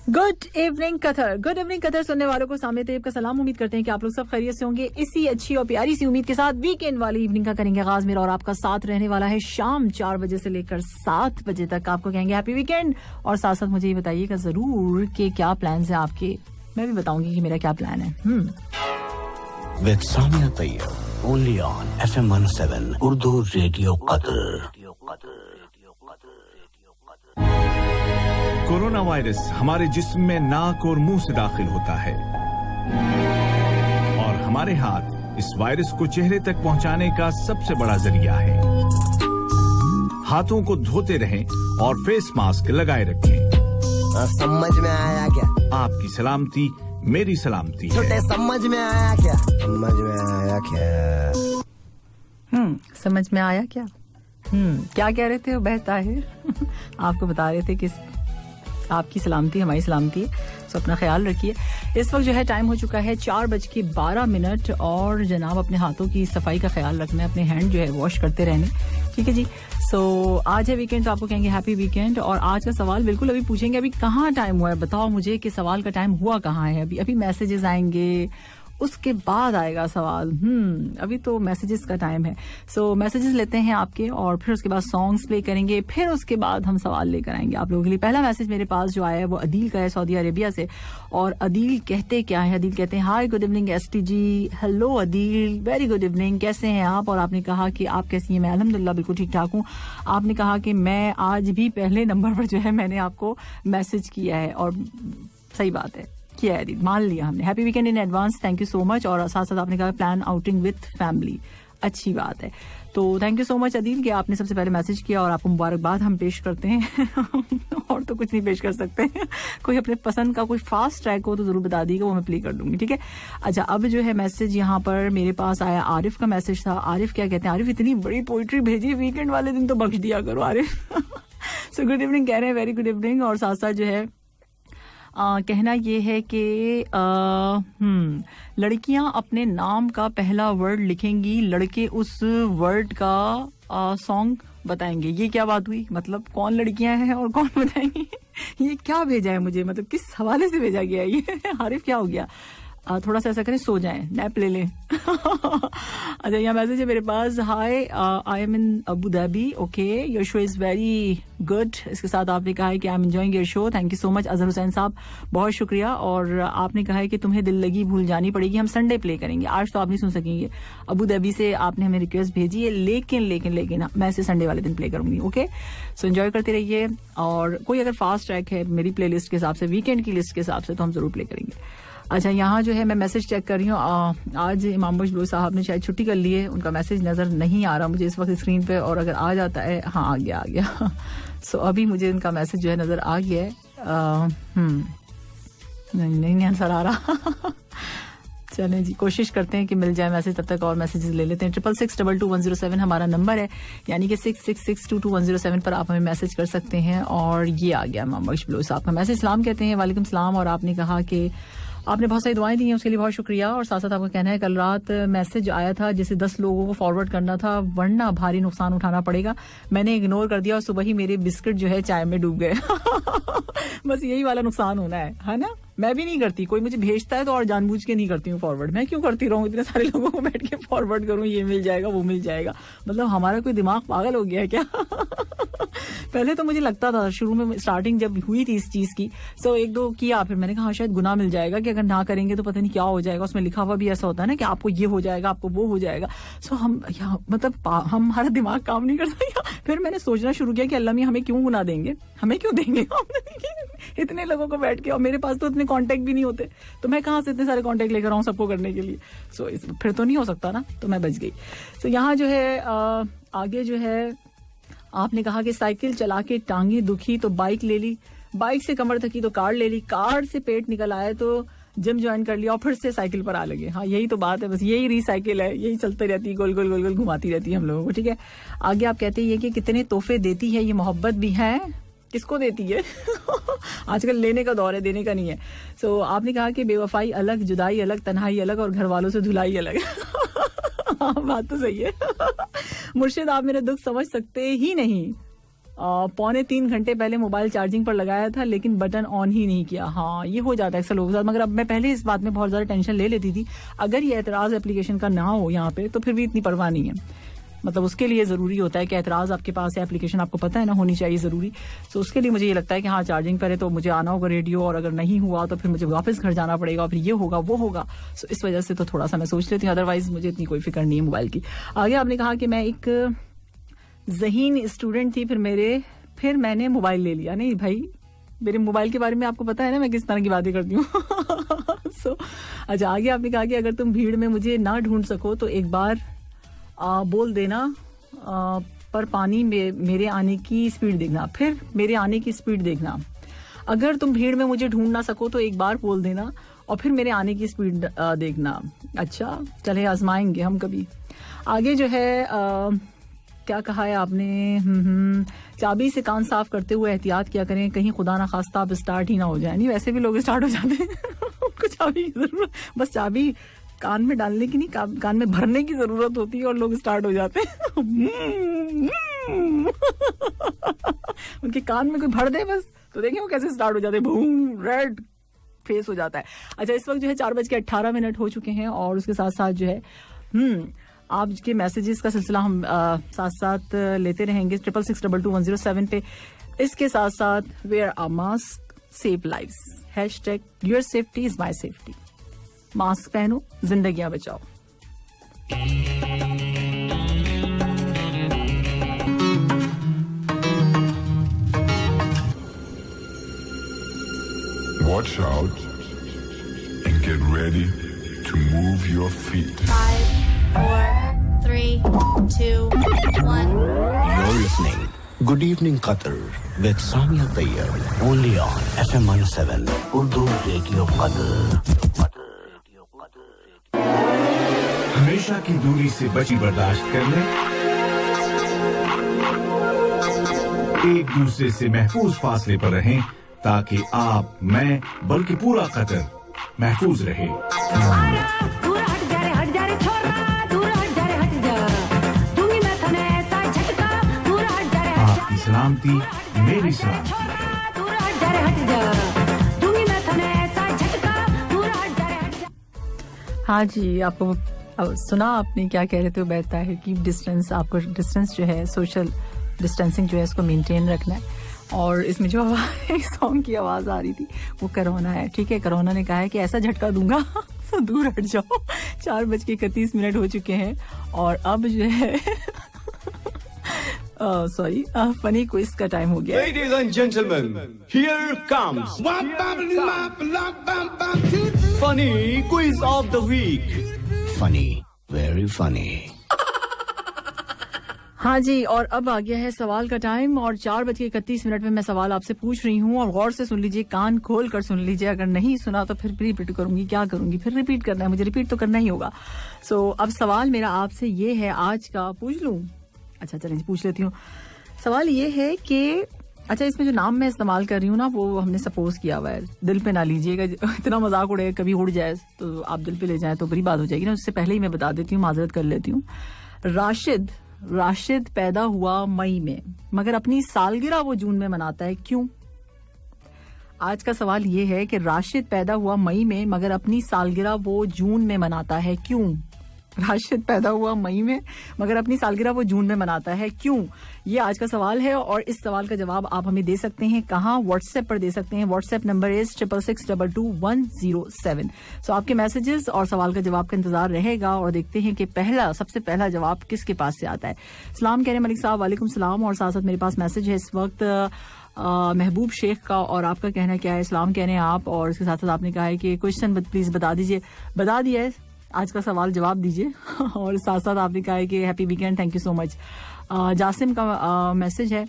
Good evening Qatar सुनने वालों को सामने तैयब का सलाम। उम्मीद करते हैं कि आप लोग सब खैरियत से होंगे। इसी अच्छी और प्यारी सी उम्मीद के साथ वीकेंड वाली इवनिंग का करेंगे आगाज। मेरा और आपका साथ रहने वाला है शाम 4 बजे से लेकर 7 बजे तक। आपको कहेंगे हैप्पी वीकेंड और साथ साथ मुझे ये बताइएगा जरूर कि क्या प्लान है आपके। मैं भी बताऊंगी कि मेरा क्या प्लान है। With Samia Tayyab, only on FM 107 Urdu Radio Qatar. Corona virus हमारे जिस्म में नाक और मुंह से दाखिल होता है और हमारे हाथ इस वायरस को चेहरे तक पहुंचाने का सबसे बड़ा जरिया है। हाथों को धोते रहें और फेस मास्क लगाए रखें। समझ में आया क्या? आपकी सलामती मेरी सलामती है। छोटे समझ में आया क्या? समझ में आया क्या? समझ में आया क्या? क्या कह रहे थे वो बहता है आपको बता रहे थे कि आपकी सलामती हमारी सलामती है, तो अपना ख्याल रखिए। इस वक्त जो है टाइम हो चुका है 4:12 और जनाब अपने हाथों की सफाई का ख्याल रखना है, अपने हैंड जो है वॉश करते रहने। ठीक है जी। सो आज है वीकेंड, तो आपको कहेंगे हैप्पी वीकेंड। और आज का सवाल बिल्कुल अभी पूछेंगे, अभी कहाँ टाइम हुआ है बताओ मुझे कि सवाल का टाइम हुआ कहाँ है। अभी मैसेजेस आएंगे, उसके बाद आएगा सवाल। अभी तो मैसेजेस का टाइम है। सो मैसेजेस लेते हैं आपके और फिर उसके बाद सॉन्ग्स प्ले करेंगे, फिर उसके बाद हम सवाल लेकर आएंगे आप लोगों के लिए। पहला मैसेज मेरे पास जो आया है वो अदील का है, सऊदी अरेबिया से। और अदील कहते क्या है? अदील कहते हैं hi good evening ST ji. Hello Adeel, very good evening, कैसे हैं आप? और आपने कहा कि आप कैसी हैं? मैं अल्हम्दुलिल्लाह बिल्कुल ठीक ठाक हूँ। आपने कहा कि मैं आज भी पहले नंबर पर जो है मैंने आपको मैसेज किया है, और सही बात है, किया है, मान लिया हमने। Happy weekend in advance, thank you so much. और साथ साथ आपने कहा प्लान आउटिंग विथ फैमिली, अच्छी बात है। तो thank you so much Adeel कि आपने सबसे पहले मैसेज किया और आपको मुबारकबाद हम पेश करते हैं और तो कुछ नहीं पेश कर सकते कोई अपने पसंद का कोई फास्ट ट्रैक हो तो जरूर बता दीजिएगा, वो मैं प्ले कर दूंगी। ठीक है। अच्छा, अब जो है मैसेज यहाँ पर मेरे पास आया, आरिफ का मैसेज था। आरिफ क्या कहते हैं? आरिफ इतनी बड़ी पोइट्री भेजी, वीकेंड वाले दिन तो बख्श दिया करो आरिफ सो गुड इवनिंग कह रहे हैं, वेरी गुड इवनिंग। और साथ साथ जो है कहना ये है कि लड़कियां अपने नाम का पहला वर्ड लिखेंगी, लड़के उस वर्ड का सॉन्ग बताएंगे। ये क्या बात हुई? मतलब कौन लड़कियां हैं और कौन बताएंगी? ये क्या भेजा है मुझे, मतलब किस हवाले से भेजा गया ये आरिफ क्या हो गया? थोड़ा सा ऐसा करें, सो जाएं, नैप ले लें अच्छा, यहाँ मैसेज है मेरे पास, hi I am in Abu Dhabi, okay your show is very good. इसके साथ आपने कहा है कि I am enjoying your show, thank you so much Azhar Hussain sahab, बहुत शुक्रिया। और आपने कहा है कि तुम्हें दिल लगी भूल जानी पड़ेगी, हम संडे प्ले करेंगे, आज तो आप नहीं सुन सकेंगे। अबू धाबी से आपने हमें रिक्वेस्ट भेजी है, लेकिन मैं इसे संडे वाले दिन प्ले करूंगी। ओके, सो एंजॉय करते रहिए। और कोई अगर फास्ट ट्रैक है मेरी प्ले लिस्ट के हिसाब से, वीकेंड की लिस्ट के हिसाब से, तो हम जरूर प्ले करेंगे। अच्छा, यहाँ जो है मैं मैसेज चेक कर रही हूँ, आज इमाम बख्श बलोच साहब ने शायद छुट्टी कर ली है, उनका मैसेज नजर नहीं आ रहा मुझे इस वक्त स्क्रीन पे, और अगर आ जाता है, हाँ आ गया सो अभी मुझे इनका मैसेज जो है नजर आ गया है। नहीं नजर आ रहा चलें जी, कोशिश करते हैं कि मिल जाए मैसेज, तब तक और मैसेजेस ले लेते हैं। 66622107 हमारा नंबर है, यानी कि 66622107 पर आप हमें मैसेज कर सकते हैं। और ये आ गया इमाम बख्श बलोच साहब का मैसेज। सलाम कहते हैं, वालेकुम सलाम। और आपने कहा कि आपने बहुत सारी दुआएं दी हैं, उसके लिए बहुत शुक्रिया। और साथ साथ आपका कहना है कल रात मैसेज आया था जिसे 10 लोगों को फॉरवर्ड करना था, वरना भारी नुकसान उठाना पड़ेगा। मैंने इग्नोर कर दिया और सुबह ही मेरे बिस्किट जो है चाय में डूब गए बस यही वाला नुकसान होना है ना। मैं भी नहीं करती, कोई मुझे भेजता है तो और जानबूझ के नहीं करती हूँ फॉरवर्ड। मैं क्यों करती रहूं, इतने सारे लोगों को बैठ के फॉरवर्ड करूं, ये मिल जाएगा वो मिल जाएगा, मतलब हमारा कोई दिमाग पागल हो गया है क्या पहले तो मुझे लगता था, शुरू में स्टार्टिंग जब हुई थी इस चीज की, सो 1-2 किया, फिर मैंने कहा शायद गुनाह मिल जाएगा कि अगर ना करेंगे तो पता नहीं क्या हो जाएगा। उसमें लिखा हुआ भी ऐसा होता है ना कि आपको ये हो जाएगा, आपको वो हो जाएगा। सो हमारा दिमाग काम नहीं करता। फिर मैंने सोचना शुरू किया कि अल्लाह मियां हमें क्यों गुनाह देंगे, हमें क्यों देंगे इतने लोगों को बैठ के, और मेरे पास तो इतने कांटेक्ट भी नहीं होते, तो मैं कहाँ से इतने सारे कांटेक्ट लेकर आऊँ सबको करने के लिए। सो फिर तो नहीं हो सकता ना, तो मैं बच गई। सो यहाँ जो है आगे जो है आपने कहा कि साइकिल चला के टांगे दुखी तो बाइक ले ली, बाइक से कमर थकी तो कार ले ली, कार से पेट निकल आए तो जिम ज्वाइन कर लिया और फिर से साइकिल पर आ लगे। हाँ यही तो बात है, बस यही रिसाइकिल है, यही चलती रहती है, गोल गोल गोल गोल घुमाती रहती है हम लोगों को। ठीक है, आगे आप कहते हैं कि कितने तोहफे देती है ये मोहब्बत भी है, किसको देती है आजकल लेने का दौर है, देने का नहीं है। सो आपने कहा कि बेवफाई अलग, जुदाई अलग, तन्हाई अलग और घर वालों से धुलाई अलग हाँ बात तो सही है मुर्शिद आप मेरा दुख समझ सकते ही नहीं, 2.25 घंटे पहले मोबाइल चार्जिंग पर लगाया था लेकिन बटन ऑन ही नहीं किया। हाँ, ये हो जाता है अक्सर लोगों के साथ, मगर अब मैं पहले इस बात में बहुत ज्यादा टेंशन ले लेती थी। अगर ये एतराज एप्लीकेशन का ना हो यहाँ पे तो फिर भी इतनी परवाह नहीं है, मतलब उसके लिए जरूरी होता है कि एतराज आपके पास है, एप्लीकेशन आपको पता है ना, होनी चाहिए जरूरी। तो उसके लिए मुझे ये लगता है कि हाँ चार्जिंग पर है तो मुझे आना होगा रेडियो, और अगर नहीं हुआ तो फिर मुझे वापस घर जाना पड़ेगा, फिर ये होगा वो होगा। सो इस वजह से तो थोड़ा सा मैं सोच लेती हूँ, अदरवाइज मुझे इतनी कोई फिक्र नहीं है मोबाइल की। आगे आपने कहा कि मैं एक ज़हीन स्टूडेंट थी, फिर मैंने मोबाइल ले लिया। नहीं भाई, मेरे मोबाइल के बारे में आपको पता है ना मैं किस तरह की बातें करती हूँ। अच्छा, आगे आपने कहा कि अगर तुम भीड़ में मुझे ना ढूंढ सको तो एक बार बोल देना, पर पानी में मेरे आने की स्पीड देखना, फिर मेरे आने की स्पीड देखना। अगर तुम भीड़ में मुझे ढूंढ ना सको तो एक बार बोल देना और फिर मेरे आने की स्पीड देखना। अच्छा, चले आजमाएंगे हम कभी। आगे जो है क्या कहा है आपने, चाबी से कान साफ करते हुए एहतियात किया करें, कहीं खुदा ना खास्ता आप स्टार्ट ही ना हो जाए। नहीं, वैसे भी लोग स्टार्ट हो जाते हैं। उनको चाबी की जरूरत, बस चाबी कान में डालने की नहीं, कान में भरने की जरूरत होती है और लोग स्टार्ट हो जाते हैं। उनके कान में कोई भर दे बस, तो देखिए वो कैसे स्टार्ट हो जाते हैं, बूम, रेड फेस हो जाता है। अच्छा, इस वक्त जो है 4:18 हो चुके हैं और उसके साथ साथ जो है आपके मैसेजेस का सिलसिला हम साथ साथ लेते रहेंगे 66622107 पे। इसके साथ साथ wear a mask save lives, #your safety is my safety. Mask पहनो, जिंदगियां बचाओ। Watch out and get ready to move your feet. 5, 4, 3, 2, 1. You're listening Good Evening Qatar with Samia Tayyab, only on FM 107 Urdu Radio Qatar. हमेशा की दूरी से बची बर्दाश्त कर लें, एक दूसरे से महफूज फासले पर रहें ताकि आप, मैं, बल्कि पूरा कतर महफूज रहे। दूर हट जा रे, हट जा रे छोरा, दूर हट जा रे, हट जा, दूंगी मैं तने ऐसा झटका, दूर हट जा रे, हट जा, आपकी सलामती मेरी सलामती है। दूर हट जा रे, हट जा, दूंगी मैं तने ऐसा झटका, दूर हट जा रे, हट जा। हाँ जी, आपको सुना आपने क्या कह रहे थे उबैद ताहिर की डिस्टेंस, आपको डिस्टेंस जो है, सोशल डिस्टेंसिंग जो है इसको मेंटेन रखना है। और इसमें जो सॉन्ग की आवाज आ रही थी वो कोरोना है, ठीक है। कोरोना ने कहा है कि ऐसा झटका दूंगा तो दूर हट जाओ। 4:31 हो चुके हैं और अब जो है सॉरी फनी क्विज का टाइम हो गया। Ladies and gentlemen, here comes Funny Quiz of the Week. Funny, very funny. हाँ जी, और अब आ गया है सवाल का टाइम और 4:31 में मैं सवाल आपसे पूछ रही हूँ और गौर से सुन लीजिए, कान खोल कर सुन लीजिए। अगर नहीं सुना तो फिर रिपीट करूंगी, क्या करूंगी, फिर रिपीट करना है, मुझे रिपीट तो करना ही होगा। सो अब सवाल मेरा आपसे ये है आज का, पूछ लूं? अच्छा चलें जी, पूछ लेती हूँ। सवाल ये है कि अच्छा, इसमें जो नाम मैं इस्तेमाल कर रही हूँ ना वो हमने सपोज किया हुआ है, दिल पे ना लीजिएगा, इतना मजाक उड़े कभी उड़ जाए तो आप दिल पे ले जाए तो बुरी बात हो जाएगी ना। उससे पहले ही मैं बता देती हूँ, माजरत कर लेती हूँ। राशिद पैदा हुआ मई में मगर अपनी सालगिरह वो जून में मनाता है, क्यों? आज का सवाल ये है कि राशिद पैदा हुआ मई में मगर अपनी सालगिरह वो जून में मनाता है, क्यों? राशिद पैदा हुआ मई में मगर अपनी सालगिरह वो जून में मनाता है, क्यों? ये आज का सवाल है और इस सवाल का जवाब आप हमें दे सकते हैं कहाँ? व्हाट्सएप पर दे सकते हैं। WhatsApp number is 66622107। सो आपके मैसेजेस और सवाल का जवाब का इंतजार रहेगा और देखते हैं कि सबसे पहला जवाब किसके पास से आता है। सलाम कह रहे मलिक साहब, वालेकुम सलाम। और साथ साथ मेरे पास मैसेज है इस वक्त महबूब शेख का, और आपका कहना क्या है? सलाम कह रहे हैं आप, और इसके साथ साथ आपने कहा है कि क्वेश्चन प्लीज बता दीजिए। बता दिया है, आज का सवाल जवाब दीजिए। और साथ साथ आपने कहा है कि happy weekend, thank you so much. Jasim का मैसेज है,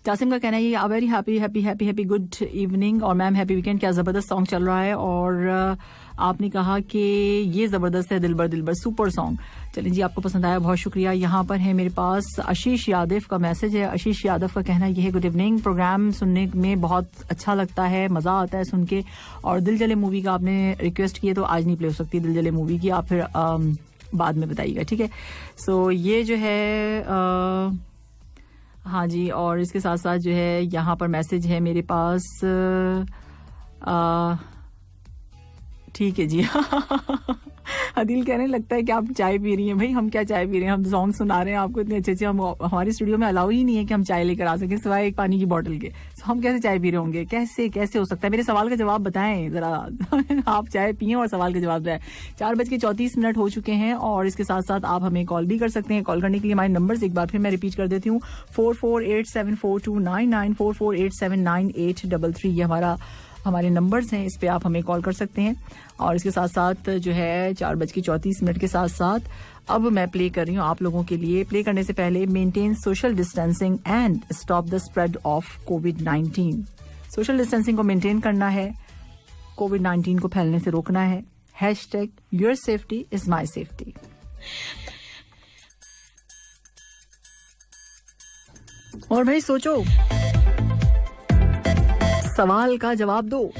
जासिम का कहना है ये वेरी हैप्पी गुड इवनिंग और मैम हैप्पी वीकेंड। क्या जबरदस्त सॉन्ग चल रहा है, और आपने कहा कि ये जबरदस्त है, दिलबर सुपर सॉन्ग। चलिए जी, आपको पसंद आया, बहुत शुक्रिया। यहाँ पर है मेरे पास आशीष यादव का मैसेज है। आशीष यादव का कहना ये है, गुड इवनिंग, प्रोग्राम सुनने में बहुत अच्छा लगता है, मजा आता है सुन के, और दिल जले मूवी का आपने रिक्वेस्ट की है तो आज नहीं प्ले हो सकती दिल जले मूवी की, आप फिर बाद में बताइएगा, ठीक है। सो ये जो है हाँ जी, और इसके साथ साथ जो है यहाँ पर मैसेज है मेरे पास। ठीक है जी। अदिल कहने लगता है कि आप चाय पी रही हैं। भाई हम क्या चाय पी रहे हैं, हम सॉन्ग सुना रहे हैं आपको इतने अच्छे अच्छे। हम हमारे स्टूडियो में अलाउ ही नहीं है कि हम चाय लेकर आ सकें सिवाय एक पानी की बोतल के। तो हम कैसे चाय पी रहे होंगे, कैसे हो सकता है? मेरे सवाल का जवाब बताएं जरा। आप चाय पिए और सवाल का जवाब दें। 4:34 हो चुके हैं और इसके साथ साथ आप हमें कॉल भी कर सकते हैं। कॉल करने के लिए हमारे नंबर एक बार फिर मैं रिपीट कर देती हूँ, 44874299, 44879833। ये हमारे नंबर्स हैं, इस पे आप हमें कॉल कर सकते हैं। और इसके साथ साथ जो है 4:34 के साथ साथ अब मैं प्ले कर रही हूँ आप लोगों के लिए। प्ले करने से पहले maintain social distancing and stop the spread of covid. Social distancing को मेंटेन करना है, कोविड-19 को फैलने से रोकना है। #Your safety is my safety. और भाई सोचो, सवाल का जवाब दो।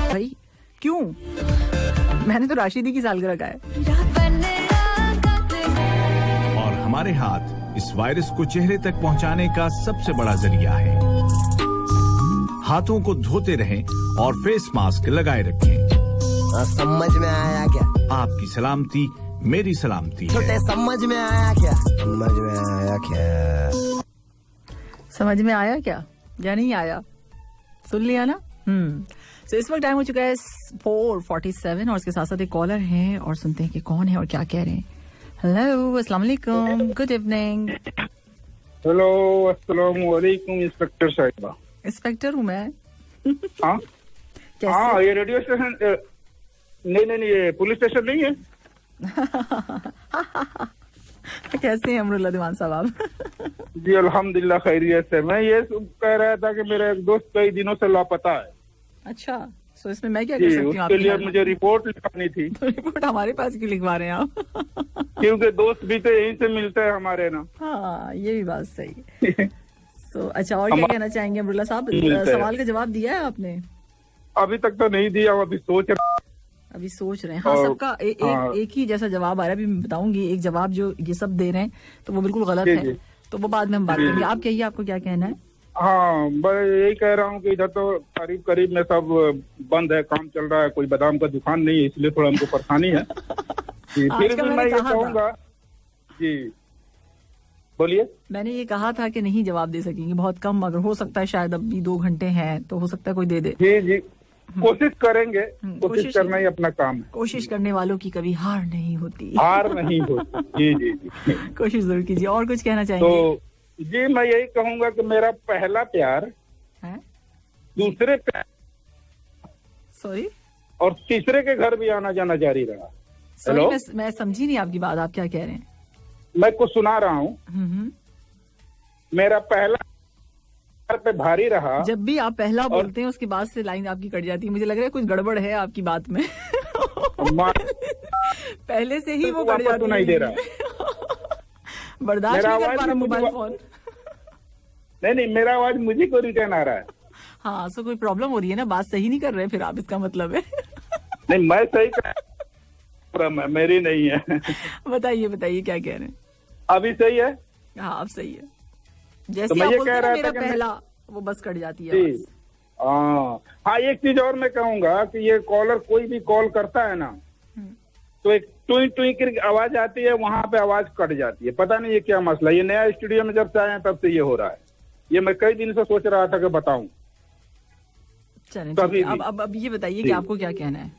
भाई क्यों? मैंने तो राशिदी की सालगिरह का है। और हमारे हाथ इस वायरस को चेहरे तक पहुंचाने का सबसे बड़ा जरिया है। हाथों को धोते रहें और फेस मास्क लगाए रखें। समझ में आया क्या? आपकी सलामती मेरी सलामती है। छोटे समझ में आया क्या? समझ में आया क्या? समझ में आया क्या या नहीं आया? सुन लिया ना? तो इस वक्त टाइम हो चुका है 4:47 और इसके साथ साथ एक कॉलर हैं और सुनते हैं कि कौन है और क्या कह रहे हैं। हेलो, अस्सलाम वालेकुम, गुड इवनिंग। हेलो, अस्सलाम वालेकुम इंस्पेक्टर साहिबा। इंस्पेक्टर हूँ मैं। हाँ कैसे? हाँ, ये रेडियो स्टेशन नहीं, ये पुलिस स्टेशन नहीं है। कैसे हैं अमरुल्लाह दीवान साहब आप? जी अल्हम्दुलिल्लाह खैरियत से। मैं ये कह रहा था कि मेरा एक दोस्त कई दिनों से लापता है। अच्छा, तो इसमें मैं क्या कर सकती हूँ? उसके लिए मुझे रिपोर्ट लिखवानी थी। तो रिपोर्ट हमारे पास क्यों लिखवा रहे हैं आप? क्योंकि दोस्त भी तो यहीं से मिलते हैं हमारे ना। हाँ, ये भी बात सही है। तो अच्छा, और क्या कहना चाहेंगे अमरुल्लाह साहब? सवाल का जवाब दिया है आपने? अभी तक तो नहीं दिया, अभी सोच रहे हैं। हाँ, सबका एक ही जैसा जवाब आ रहा है। अभी मैं बताऊंगी एक जवाब जो ये सब दे रहे हैं तो वो बिल्कुल गलत है, तो वो बाद में हम बात करेंगे। आप कहिए, आपको क्या कहना है? हाँ, मैं यही कह रहा हूँ कि इधर तो करीब में सब बंद है, काम चल रहा है, कोई बादाम का दुकान नहीं है, इसलिए थोड़ा हमको परेशानी है। फिर भी मैं ये कहूँगा जी, बोलिए। मैंने ये कहा था कि नहीं जवाब दे सकेंगे, बहुत कम, अगर हो सकता है शायद अभी 2 घंटे हैं तो हो सकता है कोई दे दे। जी, कोशिश करेंगे। कोशिश करना ही अपना काम है। कोशिश करने वालों की कभी हार नहीं होती। हार नहीं होती। जी। कोशिश जरूर कीजिए। और कुछ कहना चाहेंगे? तो जी, मैं यही कहूँगा कि मेरा पहला प्यार है, दूसरे प्यार सॉरी और तीसरे के घर भी आना जाना जारी रहा। सॉरी, मैं समझी नहीं आपकी बात, आप क्या कह रहे हैं? मैं कुछ सुना रहा हूँ। मेरा पहला पे भारी रहा। जब भी आप पहला बोलते हैं उसके बाद से लाइन आपकी कट जाती है। मुझे लग रहा है कुछ गड़बड़ है आपकी बात में। पहले से ही वो कट जाती है। नहीं दे रहा, बर्दाश्त नहीं कर पा रहा मोबाइल फोन। नहीं, मेरा आवाज मुझे को रिटर्न आ रहा है। हाँ, सो कोई प्रॉब्लम हो रही है ना, बात सही नहीं कर रहे फिर आप, इसका मतलब है। नहीं, मैं सही कर, मेरी नहीं है। बताइए क्या कह रहे हैं? अभी सही है? हाँ, अब सही है। जैसे आप बोलते हैं मेरा पहला, वो बस कट जाती है। हाँ, एक चीज और मैं कहूँगा कि ये कॉलर कोई भी कॉल करता है ना, तो एक टुई टुई की आवाज आती है, वहां पे आवाज कट जाती है। पता नहीं ये क्या मसला। ये नया स्टूडियो में जब से आए हैं तब से ये हो रहा है। ये मैं कई दिन से सोच रहा था कि बताऊं। चलिए, अब ये बताइए कि आपको क्या कहना है?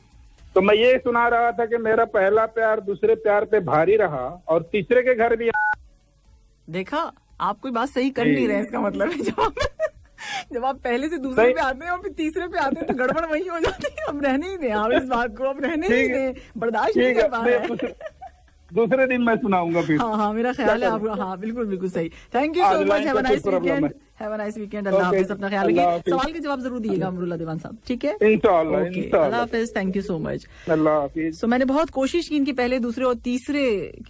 तो मैं ये सुना रहा था कि मेरा पहला प्यार दूसरे प्यार पे भारी रहा और तीसरे के घर भी। देखा, आप कोई बात सही कर नहीं रहे, इसका मतलब है जब आप पहले से दूसरे पे आते हैं और फिर तीसरे पे आते हैं तो गड़बड़ वही हो जाती है। अब रहने ही दें आप इस बात को, अब रहने ही दें, बर्दाश्त नहीं कर पा रहे हैं। दूसरे दिन मैं सुनाऊंगा फिर। हाँ, मेरा ख्याल है आपका। हाँ, बिल्कुल बिल्कुल सही। Thank you so much. Have a nice weekend. Have a nice weekend. अल्लाह हाफिज। अपना ख्याल रखिए। सवाल के जवाब जरूर दिएगा अमरुल्लाह दीवान साहब, ठीक है? इंशाअल्लाह, ओके, इंशाअल्लाह। अल्लाह हाफिज। Thank you so much. अल्लाह हाफिज। सो मैंने बहुत कोशिश की इनके पहले, दूसरे और तीसरे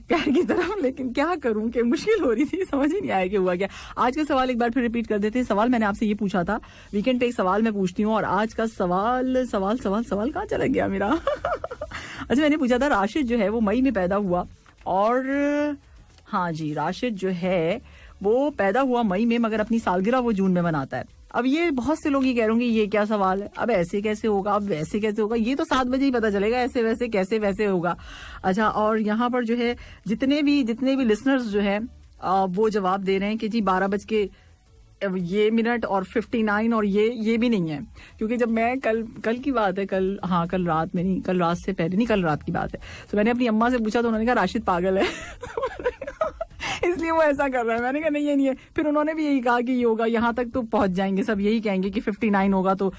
प्यार की तरफ, लेकिन क्या करूं कि मुश्किल हो रही थी, समझ ही नहीं आया कि हुआ क्या। आज का सवाल एक बार फिर रिपीट कर देते हैं। सवाल मैंने आपसे ये पूछा था, वीकेंड पे एक सवाल मैं पूछती हूँ, और आज का सवाल कहाँ चला गया मेरा? अच्छा, मैंने पूछा था राशिद जो है वो मई में पैदा हुआ, और हाँ जी, राशिद जो है वो पैदा हुआ मई में, मगर अपनी सालगिरह वो जून में मनाता है। अब ये बहुत से लोग ये कह रहे होंगे ये क्या सवाल है, अब ऐसे कैसे होगा, अब वैसे कैसे होगा, ये तो 7 बजे ही पता चलेगा ऐसे वैसे कैसे वैसे होगा। अच्छा, और यहाँ पर जो है जितने भी लिसनर्स जो है वो जवाब दे रहे हैं कि जी 12 बज के ये मिनट और 59, और ये भी नहीं है, क्योंकि जब मैं कल की बात है, कल रात में नहीं, कल रात से पहले नहीं, कल रात की बात है। तो मैंने अपनी अम्मा से पूछा तो उन्होंने कहा राशिद पागल है इसलिए वो ऐसा कर रहा है। मैंने कहा नहीं, ये नहीं है। फिर उन्होंने भी यही कहा कि ये होगा, यहाँ तक तो पहुंच जाएंगे, सब यही कहेंगे कि 59 होगा तो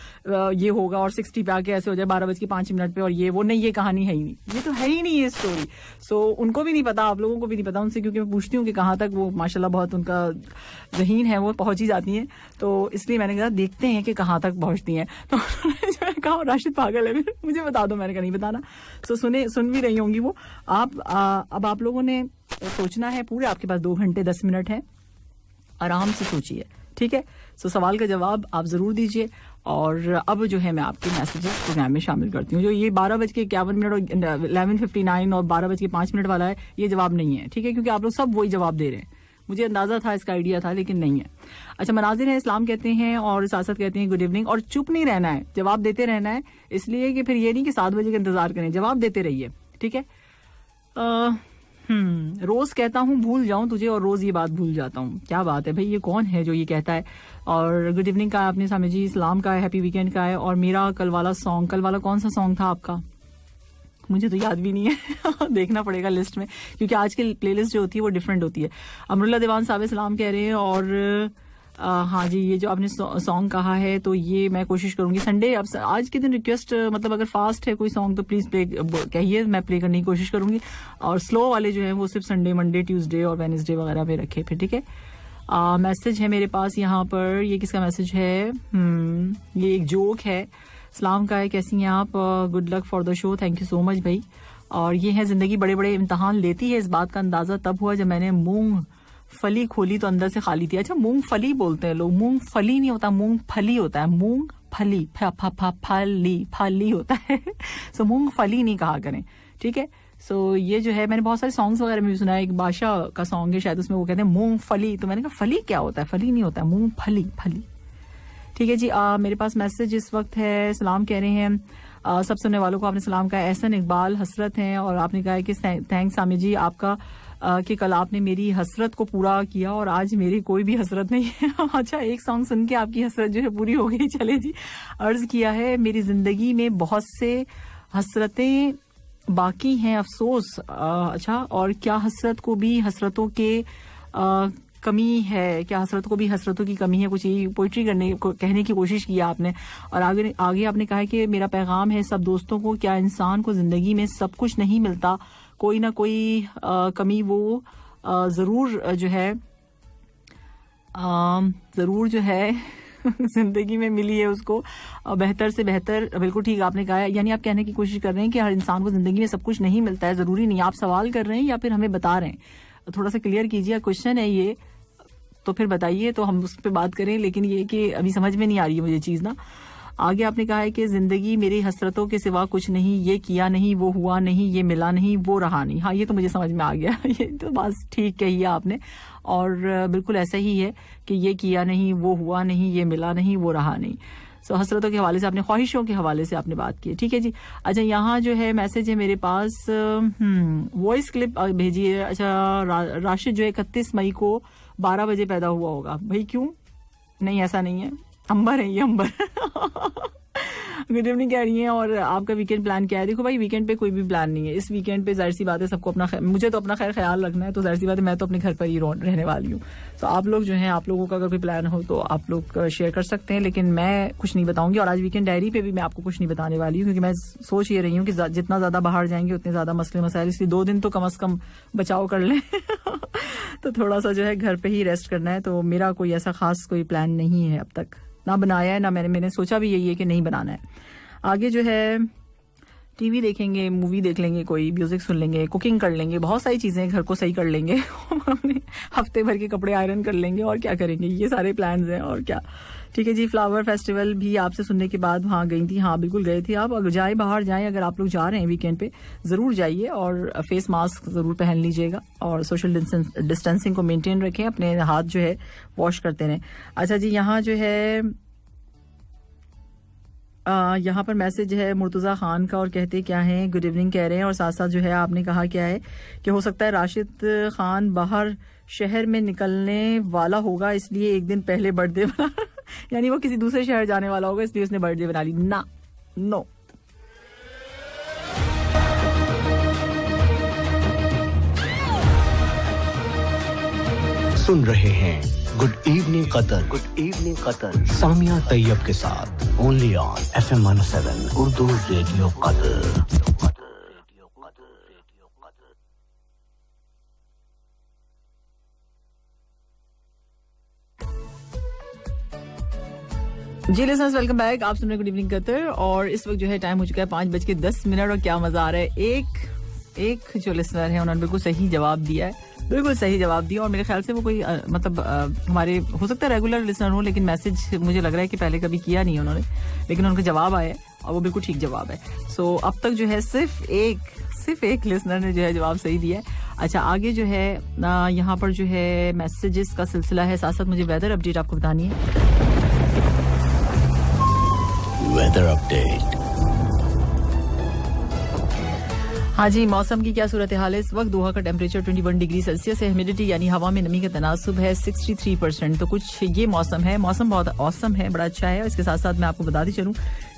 ये होगा, और 60 पे आके ऐसे हो जाए 12:05 पे, और ये वो नहीं, ये कहानी है ही नहीं, ये तो है ही नहीं ये स्टोरी। सो उनको भी नहीं पता, आप लोगों को भी नहीं पता उनसे, क्योंकि मैं पूछती हूँ कि कहाँ तक वो माशाल्लाह बहुत उनका ज़हीन है, वो पहुंच ही जाती हैं। तो इसलिए मैंने कहा देखते हैं कि कहाँ तक पहुंचती हैं। तो उन्होंने कहा राशिद पागल है, मुझे बता दो। मैंने कहा नहीं बताना। तो सुन भी रही होंगी वो। अब आप लोगों ने सोचना है पूरे, आपके पास 2 घंटे 10 मिनट है, आराम से सोचिए, ठीक है? सो सवाल का जवाब आप जरूर दीजिए। और अब जो है मैं आपके मैसेजेस प्रोग्राम में शामिल करती हूँ। जो ये 12:51 और 11:59 और 12:05 वाला है, ये जवाब नहीं है, ठीक है? क्योंकि आप लोग सब वही जवाब दे रहे हैं, मुझे अंदाजा था, इसका आइडिया था, लेकिन नहीं है। अच्छा, मनाजिर है इस्लाम कहते हैं, और साथ साथ कहते हैं गुड इवनिंग, और चुप नहीं रहना है, जवाब देते रहना है, इसलिए कि फिर ये नहीं कि 7 बजे का इंतजार करें, जवाब देते रहिए, ठीक है? रोज कहता हूँ भूल जाऊं तुझे, और रोज ये बात भूल जाता हूँ। क्या बात है भाई, ये कौन है जो ये कहता है? और गुड इवनिंग का है आपने सामी जी, इस्लाम का है, हैप्पी वीकेंड का है, और मेरा कल वाला कौन सा सॉन्ग था आपका? मुझे तो याद भी नहीं है देखना पड़ेगा लिस्ट में, क्योंकि आज की प्लेलिस्ट जो होती है वो डिफरेंट होती है। अमरुल्लाह दीवान साहब सलाम कह रहे हैं, और हाँ जी, ये जो आपने सॉन्ग कहा है तो ये मैं कोशिश करूंगी संडे, अब आज के दिन रिक्वेस्ट, मतलब अगर फास्ट है कोई सॉन्ग तो प्लीज प्ले कहिए, मैं प्ले करने की कोशिश करूंगी। और स्लो वाले जो है वो सिर्फ संडे, मंडे, ट्यूसडे और वेडनेसडे वगैरह पे रखे फिर, ठीक है? मैसेज है मेरे पास यहाँ पर, ये किसका मैसेज है? ये एक जोक है, इस्लाम का है। कैसी हैं आप? Good luck for the show, thank you so much भाई। और ये है, जिंदगी बड़े बड़े इम्तिहान लेती है, इस बात का अंदाजा तब हुआ जब मैंने मूंगफली खोली तो अंदर से खाली थी। अच्छा, मूंगफली बोलते हैं लोग, मूंगफली नहीं होता, मूंगफली होता है, मूंगफली फली होता है सो मूंगफली नहीं कहा करें, ठीक है? सो ये जो है, मैंने बहुत सारे सॉन्ग्स वगैरह में भी सुना है, एक बादशाह का सॉन्ग है शायद, उसमें वो कहते हैं मूंगफली, तो मैंने कहा फली क्या होता है? फली नहीं होता है, मूंगफली, फली, ठीक है जी। मेरे पास मैसेज इस वक्त है, सलाम कह रहे हैं सब सुनने वालों को, आपने सलाम कहा, एहसन इकबाल हसरत हैं, और आपने कहा है कि थैंक्स सामी जी आपका, कि कल आपने मेरी हसरत को पूरा किया और आज मेरी कोई भी हसरत नहीं है अच्छा, एक सॉन्ग सुन के आपकी हसरत जो है पूरी हो गई। चले जी, अर्ज किया है, मेरी जिंदगी में बहुत से हसरतें बाकी हैं, अफसोस। अच्छा, और क्या हसरत को भी हसरतों के कमी है, क्या हसरत को भी हसरतों की कमी है? कुछ ये पोइट्री कहने की कोशिश की आपने। और आगे आपने कहा है कि मेरा पैगाम है सब दोस्तों को, क्या इंसान को जिंदगी में सब कुछ नहीं मिलता, कोई ना कोई कमी वो जरूर जो है जिंदगी में मिली है उसको, बेहतर से बेहतर। बिल्कुल ठीक आपने कहा है, यानी आप कहने की कोशिश कर रहे हैं कि हर इंसान को जिंदगी में सब कुछ नहीं मिलता है, जरूरी नहीं। आप सवाल कर रहे हैं या फिर हमें बता रहे हैं? थोड़ा सा क्लियर कीजिए, क्वेश्चन है ये, तो फिर बताइए तो हम उस पर बात करें, लेकिन ये कि अभी समझ में नहीं आ रही है मुझे चीज ना। आगे आपने कहा है कि जिंदगी मेरी हसरतों के सिवा कुछ नहीं, ये किया नहीं, वो हुआ नहीं, ये मिला नहीं, वो रहा नहीं। हाँ, ये तो मुझे समझ में आ गया ये तो बस ठीक कही है आपने, और बिल्कुल ऐसा ही है कि ये किया नहीं, वो हुआ नहीं, ये मिला नहीं, वो रहा नहीं। सो हसरतों के हवाले से आपने, ख्वाहिशों के हवाले से आपने बात की, ठीक है जी। अच्छा, यहाँ जो है मैसेज है मेरे पास, वॉइस क्लिप भेजिए। अच्छा, राशिद जो है 31 मई को 12 बजे पैदा हुआ होगा। भाई क्यों? नहीं, ऐसा नहीं है, अंबर है ये, अंबर गुड इवनिंग कह रही हैं। और आपका वीकेंड प्लान क्या है? देखो भाई, वीकेंड पे कोई भी प्लान नहीं है। इस वीकेंड पे जाहिर सी बात है सबको अपना मुझे तो अपना खैर ख्याल रखना है, तो जाहिर सी बात है मैं तो अपने घर पर ही रहने वाली हूँ। तो आप लोग जो हैं, आप लोगों का अगर कोई प्लान हो तो आप लोग शेयर कर सकते हैं, लेकिन मैं कुछ नहीं बताऊंगी। और आज वीकेंड डायरी पे भी मैं आपको कुछ नहीं बताने वाली हूँ, क्योंकि मैं सोच ये रही हूँ कि जितना ज्यादा बाहर जाएंगे उतने ज्यादा मसले मसाइल, इसलिए 2 दिन तो कम से कम बचाव कर लें। तो थोड़ा सा जो है घर पे ही रेस्ट करना है। तो मेरा कोई ऐसा खास कोई प्लान नहीं है, अब तक ना बनाया है, ना मैंने सोचा भी यही है कि नहीं बनाना है। आगे जो है टीवी देखेंगे, मूवी देख लेंगे, कोई म्यूजिक सुन लेंगे, कुकिंग कर लेंगे, बहुत सारी चीजें घर को सही कर लेंगे। हफ्ते भर के कपड़े आयरन कर लेंगे और क्या करेंगे, ये सारे प्लान्स हैं और क्या। ठीक है जी। फ्लावर फेस्टिवल भी आपसे सुनने के बाद वहां गई थी। हाँ बिल्कुल गए थे आप। अगर जाए बाहर जाएं, अगर आप लोग जा रहे हैं वीकेंड पे जरूर जाइए और फेस मास्क जरूर पहन लीजिएगा और सोशल डिस्टेंसिंग को मेंटेन रखें, अपने हाथ जो है वॉश करते रहें। अच्छा जी, यहाँ जो है यहाँ पर मैसेज है मुर्तजा खान का और कहते क्या है, गुड इवनिंग कह रहे हैं। और साथ साथ जो है आपने कहा क्या है कि हो सकता है राशिद खान बाहर शहर में निकलने वाला होगा, इसलिए एक दिन पहले बर्थडे बना यानी वो किसी दूसरे शहर जाने वाला होगा, इसलिए उसने बर्थडे बना ली। ना, नो। सुन रहे हैं good evening Qatar, good evening Qatar Samia Tayyab के साथ only on FM 107 Urdu radio Qatar. जी लिसनर्स, वेलकम बैक। आप सुन रहे गुड इवनिंग कतर और इस वक्त जो है टाइम हो चुका है 5:10 और क्या मजा आ रहा है। एक जो लिसनर है उन्होंने बिल्कुल सही जवाब दिया है, बिल्कुल सही जवाब दिया। और मेरे ख्याल से वो कोई मतलब हमारे हो सकता है रेगुलर लिसनर हो, लेकिन मैसेज मुझे लग रहा है कि पहले कभी किया नहीं उन्होंने, लेकिन उनका जवाब आया और वो बिल्कुल ठीक जवाब है। सो अब तक जो है सिर्फ एक लिसनर ने जो है जवाब सही दिया है। अच्छा, आगे जो है यहाँ पर जो है मैसेजेस का सिलसिला है, साथ साथ मुझे वेदर अपडेट आपको बतानी है। Weather update. हाँ जी, मौसम की क्या सूरत हाल है इस वक्त? दोहा का टेम्परेचर 21 डिग्री सेल्सियस है, ह्यूमिडिटी यानी हवा में नमी का तनासुब है 63%। तो कुछ ये मौसम है, मौसम बहुत औसम है, बड़ा अच्छा है। इसके साथ साथ मैं आपको बताती चलूं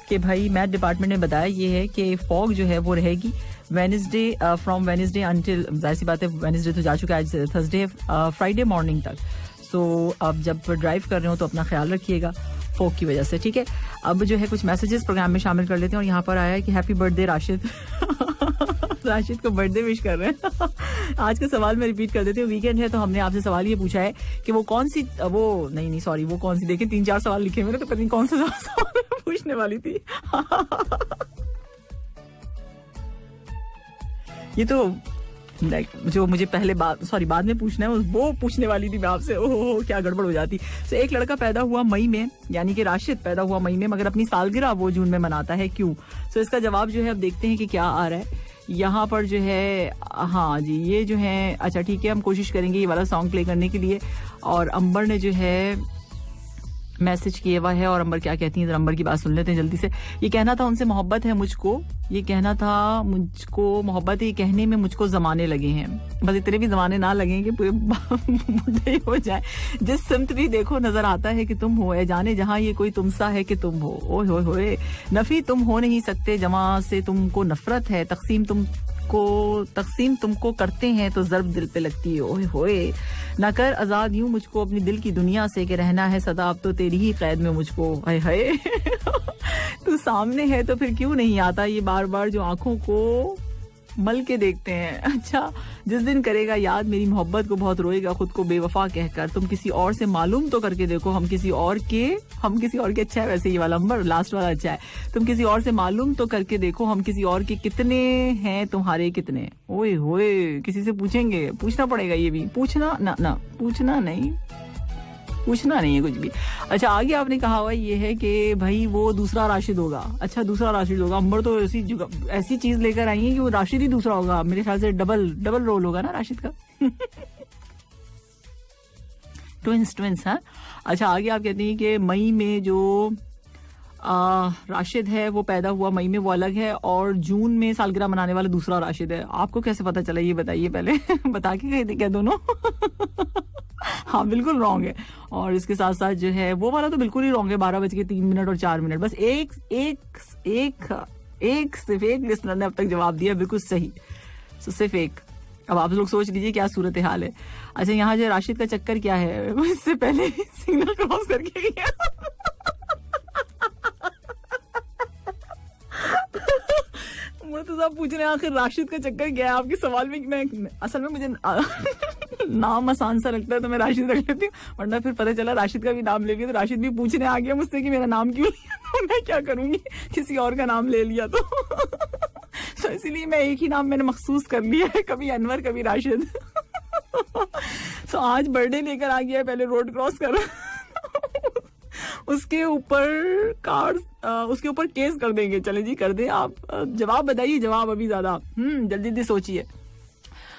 कि भाई मैथ डिपार्टमेंट ने बताया ये है कि फॉग जो है वो रहेगी वेडनेसडे, फ्रॉम वेडनेसडे अंटिल, जाहिर सी बात है वेडनेसडे तो जा चुका है, आज थर्सडे, फ्राइडे मॉर्निंग तक। सो अब जब ड्राइव कर रहे हो तो अपना ख्याल रखिएगा फॉग की वजह से, ठीक है। अब जो है कुछ मैसेजेस प्रोग्राम में शामिल कर लेते हैं और यहाँ पर आया है कि हैप्पी बर्थडे राशिद। राशिद को बर्थडे विश कर रहे हैं। आज का सवाल मैं रिपीट कर देती हूँ। वीकेंड है तो हमने आपसे सवाल ये पूछा है कि वो कौन सी देखिए 3-4 सवाल लिखे मैंने, तो पता नहीं कौन सा सवाल पूछने वाली थी। ये तो जो मुझे पहले बाद में पूछना है वो पूछने वाली थी मैं आपसे। ओहो क्या गड़बड़ हो जाती। तो एक लड़का पैदा हुआ मई में, यानी कि राशिद पैदा हुआ मई में, मगर अपनी सालगिरह वो जून में मनाता है, क्यों? तो इसका जवाब जो है अब देखते हैं कि क्या आ रहा है यहाँ पर जो है। हाँ जी, ये जो है, अच्छा ठीक है, हम कोशिश करेंगे ये वाला सॉन्ग प्ले करने के लिए। और अंबर ने जो है मैसेज किया हुआ है, और अंबर क्या कहती हैं, अंबर की बात सुन लेते हैं जल्दी से। ये कहना था उनसे मोहब्बत है मुझको, ये कहना था मुझको मोहब्बत है, ये कहने में मुझको जमाने लगे हैं, बस इतने भी जमाने ना लगे कि पूरे बुढ़े हो जाए। जिस सिमत भी देखो नजर आता है कि तुम हो, जाने जहां ये कोई तुमसा है कि तुम हो। ओए होए होए, नफी तुम हो नहीं सकते, जमा से तुमको नफरत है, तकसीम तुमको करते हैं तो जर्ब दिल पे लगती है। ओए होए, ना कर आजाद यूं मुझको अपनी दिल की दुनिया से, कि रहना है सदा अब तो तेरी ही कैद में मुझको। हाय हाय, तू सामने है तो फिर क्यों नहीं आता ये बार बार जो आंखों को मल के देखते हैं। अच्छा, जिस दिन करेगा याद मेरी मोहब्बत को, बहुत रोएगा खुद को बेवफा कहकर, तुम किसी और से मालूम तो करके देखो, हम किसी और के अच्छा है। वैसे ये वाला नंबर लास्ट वाला अच्छा है, तुम किसी और से मालूम तो करके देखो, हम किसी और के कितने हैं तुम्हारे कितने। ओए होए, किसी से पूछेंगे, पूछना पड़ेगा ये भी, पूछना ना पूछना नहीं है कुछ भी। अच्छा, आगे आपने कहा हुआ ये है कि भाई वो दूसरा राशिद होगा। अच्छा, दूसरा राशिद होगा। अंबर तो ऐसी चीज लेकर आई है कि वो राशिद ही दूसरा होगा। मेरे ख्याल से डबल रोल होगा ना राशिद का। ट्विंस। हाँ, अच्छा, आगे आप कहते हैं कि मई में जो राशिद है वो पैदा हुआ मई में, वो अलग है, और जून में सालगिरह मनाने वाला दूसरा राशिद है। आपको कैसे पता चला ये बताइए पहले। बता के गए थे क्या दोनों? हाँ बिल्कुल रॉन्ग है। और इसके साथ साथ जो है वो वाला तो बिल्कुल ही रॉन्ग है, 12:03 और 4 बस सिर्फ एक लिसनर ने अब तक जवाब दिया बिल्कुल सही, तो सिर्फ एक। अब आप लोग सोच लीजिए क्या सूरत हाल है। अच्छा, यहाँ जो राशिद का चक्कर क्या है, वो इससे पहले सिग्नल क्रॉस करके गया। मुझे तो सब पूछ रहे हैं आखिर राशिद का चक्कर क्या है आपके सवाल में। मैं असल में मुझे नाम आसान सा लगता है तो मैं राशिद रख लेती हूँ, वरना फिर पता चला राशिद का भी नाम ले लिया तो राशिद भी पूछने आ गया मुझसे कि मेरा नाम क्यों लिया, तो मैं क्या करूंगी, किसी और का नाम ले लिया तो इसीलिए मैं एक ही नाम मैंने मखसूस कर लिया है, कभी अनवर कभी राशिद। तो आज बर्थडे लेकर आ गया है, पहले रोड क्रॉस कर उसके ऊपर उसके ऊपर केस कर देंगे। चले जी कर दे, आप जवाब बताइए, जवाब अभी ज्यादा जल्दी जल्दी सोचिए।